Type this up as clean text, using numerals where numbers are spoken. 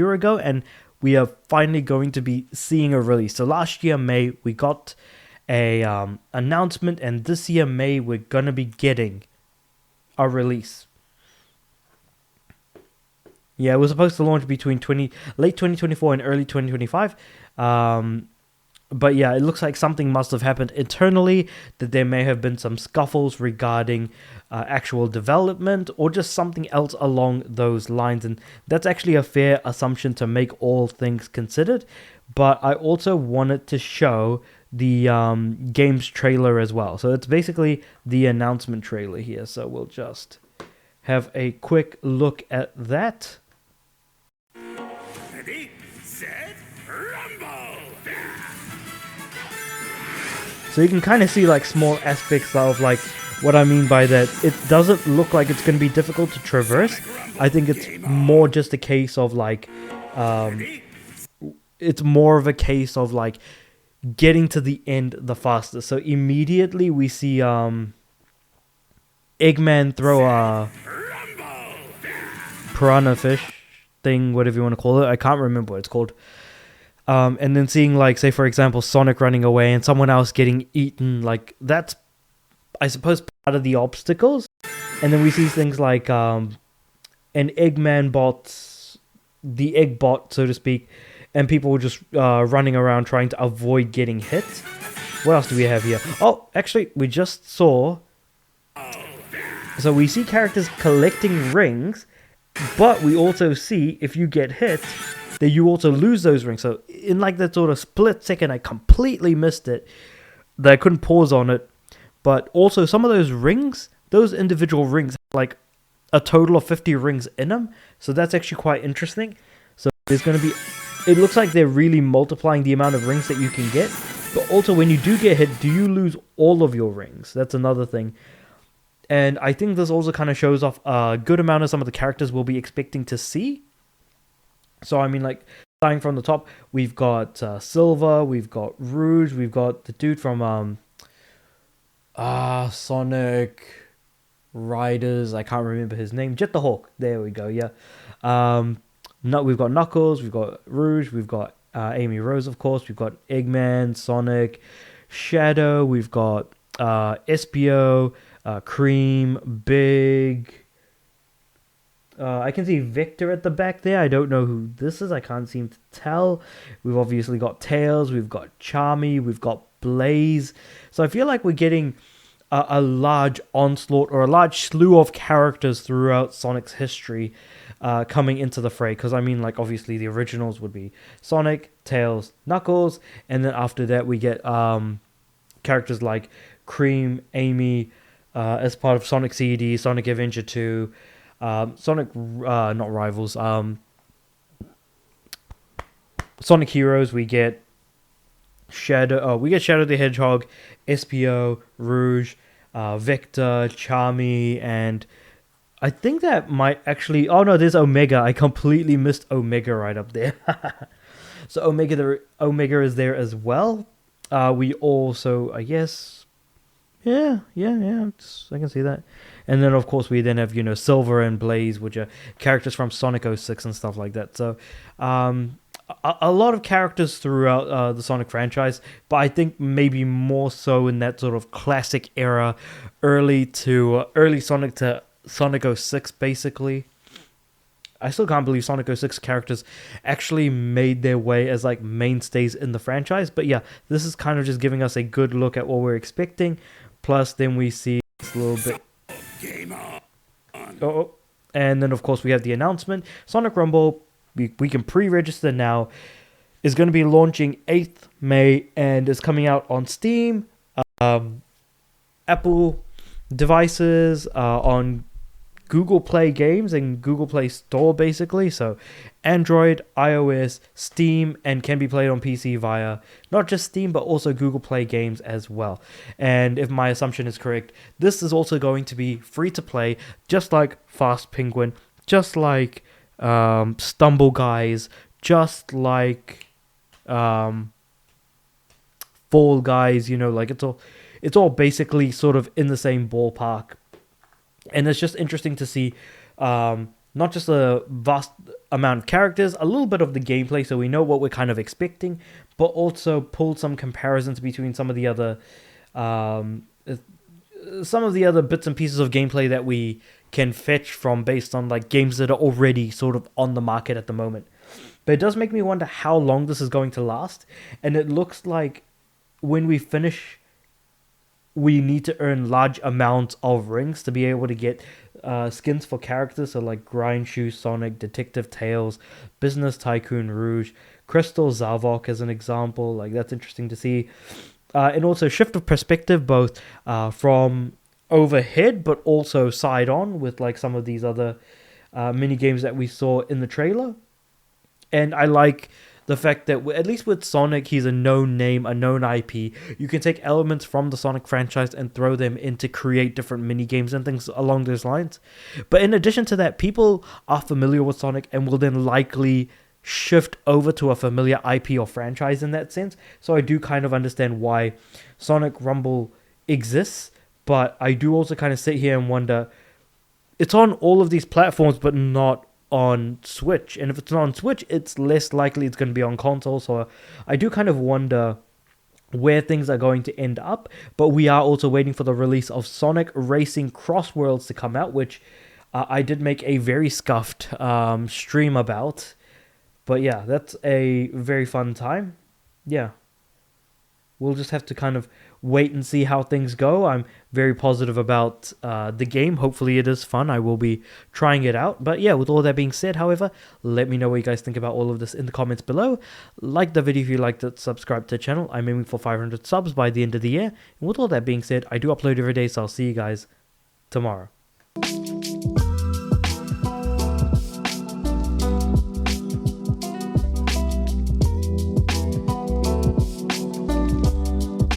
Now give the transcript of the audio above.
year ago, and we are finally going to be seeing a release. So last year, May, we got a announcement, and this year, May, we're going to be getting a release. Yeah, it was supposed to launch between late 2024 and early 2025. But yeah, it looks like something must have happened internally, that there may have been some scuffles regarding actual development or just something else along those lines. And that's actually a fair assumption to make, all things considered. But I also wanted to show the game's trailer as well. So it's basically the announcement trailer here. So we'll just have a quick look at that. Ready, set, rumble! So you can kind of see like small aspects of like what I mean by that. It doesn't look like it's going to be difficult to traverse. I think it's more just a case of like, it's more of a case of like getting to the end the fastest. So immediately we see Eggman throw a piranha fish thing, whatever you want to call it. I can't remember what it's called. And then seeing, like, say, for example, Sonic running away and someone else getting eaten, like, that's, I suppose, part of the obstacles. And then we see things like an Eggman bot, the Egg bot, so to speak, and people just running around trying to avoid getting hit. What else do we have here? Oh, actually, we just saw... So we see characters collecting rings, but we also see, if you get hit, that you also lose those rings. So in like that sort of split second, I completely missed it, that I couldn't pause on it. But also some of those rings, those individual rings, have like a total of 50 rings in them. So that's actually quite interesting. So there's going to be, it looks like they're really multiplying the amount of rings that you can get. But also when you do get hit, do you lose all of your rings? That's another thing. And I think this also kind of shows off a good amount of some of the characters we'll be expecting to see. So, I mean, like, starting from the top, we've got Silver, we've got Rouge, we've got the dude from Sonic Riders, I can't remember his name, Jet the Hawk, there we go, yeah. We've got Knuckles, we've got Rouge, we've got Amy Rose, of course, we've got Eggman, Sonic, Shadow, we've got Espio, Cream, Big... I can see Victor at the back there. I don't know who this is. I can't seem to tell. We've obviously got Tails. We've got Charmy. We've got Blaze. So I feel like we're getting a large onslaught or a large slew of characters throughout Sonic's history coming into the fray. Because, I mean, like, obviously the originals would be Sonic, Tails, Knuckles. And then after that we get characters like Cream, Amy, as part of Sonic CD, Sonic Adventure 2... Sonic, not Rivals, Sonic Heroes, we get Shadow the Hedgehog, Espio, Rouge, Vector, Charmy, and I think that might actually, oh no, there's Omega. I completely missed Omega right up there. So Omega is there as well. We also, I guess, yeah, I can see that. And then, of course, we then have, Silver and Blaze, which are characters from Sonic 06 and stuff like that. So, a lot of characters throughout the Sonic franchise, but I think maybe more so in that sort of classic era, early Sonic to Sonic 06, basically. I still can't believe Sonic 06 characters actually made their way as, like, mainstays in the franchise. But yeah, this is kind of just giving us a good look at what we're expecting. Plus, then we see this little bit... Game on. Oh, and then of course we have the announcement. Sonic Rumble, we can pre-register now, is going to be launching 8th May and is coming out on Steam, Apple devices, on Google Play Games and Google Play Store, basically. So Android, iOS, Steam, and can be played on PC via not just Steam but also Google Play Games as well. And if my assumption is correct, this is also going to be free to play, just like Fast Penguin, just like Stumble Guys, just like Fall Guys. Like it's all basically sort of in the same ballpark. And it's just interesting to see not just a vast amount of characters, a little bit of the gameplay so we know what we're kind of expecting, but also pulled some comparisons between some of the other bits and pieces of gameplay that we can fetch from based on like games that are already sort of on the market at the moment. But it does make me wonder how long this is going to last, and it looks like when we finish we need to earn large amounts of rings to be able to get skins for characters, so like Grindshoe Sonic, Detective Tails, Business Tycoon Rouge, Crystal Zavok as an example. Like, that's interesting to see. And also shift of perspective, both from overhead but also side on, with like some of these other mini games that we saw in the trailer. And I like the fact that, at least with Sonic, he's a known name, a known IP. You can take elements from the Sonic franchise and throw them in to create different mini games and things along those lines. But in addition to that, people are familiar with Sonic and will then likely shift over to a familiar IP or franchise in that sense. So I do kind of understand why Sonic Rumble exists, but I do also kind of sit here and wonder, it's on all of these platforms but not on Switch, and if it's not on Switch, it's less likely it's going to be on console. So I do kind of wonder where things are going to end up. But we are also waiting for the release of Sonic Racing Cross Worlds to come out, which I did make a very scuffed stream about. But yeah, that's a very fun time. Yeah, we'll just have to kind of wait and see how things go. I'm very positive about the game. Hopefully it is fun. I will be trying it out. But yeah, with all that being said, however, let me know what you guys think about all of this in the comments below. Like the video if you liked it, subscribe to the channel. I'm aiming for 500 subs by the end of the year. And with all that being said, I do upload every day, so I'll see you guys tomorrow.